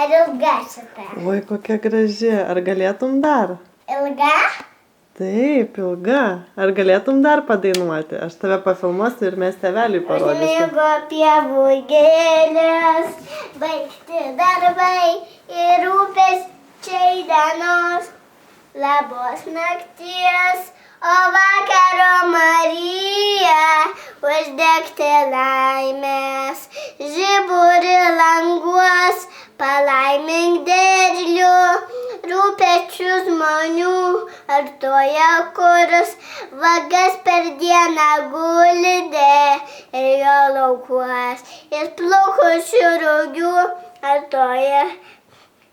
Ar ilga šita? Oi, kokia graži. Ar galėtum dar? Ilga? Taip, ilga. Ar galėtum dar padainuoti? Aš tave pafilmuosiu ir mes tėveliui parodysiu. Užmigo pievų gėlės, baigti darbai ir rūpesčiai dienos. Labos nakties, o vakaro Marija, uždegti laimės, žiburį languos, palaimink derlių, rūpesčių žmonių, artoje kuris vagas per dieną guldė ir jo laukuos, ir plukušių rugių, artoje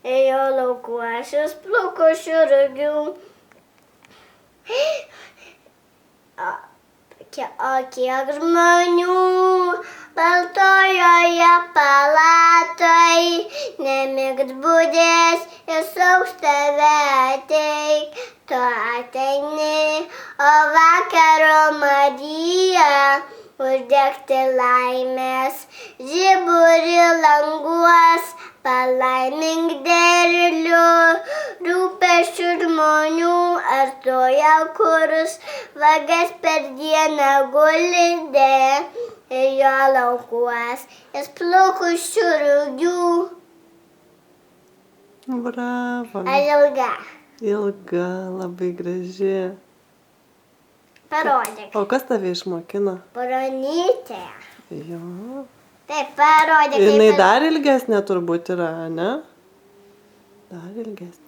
ir jo laukuos, ir plukušių rugių. O kiek žmonių baltojoje palatoj, nemigt budės ir saugs tave ateik, tu ateini, o vakaro Marija, uždegti laimės, žiburį languos, palaimink derlių, rūpesčių žmonių, artoje kuris vagas per dieną guldė ir jo laukuos, ir plukušių rugių. Bravo. Ar ilga? Ilga, labai graži. Parodyk. O kas tave išmokino? Bronytė. Jo. Taip, parodyk. Ir jinai dar ilgesnė turbūt yra, ne? Dar ilgesnė.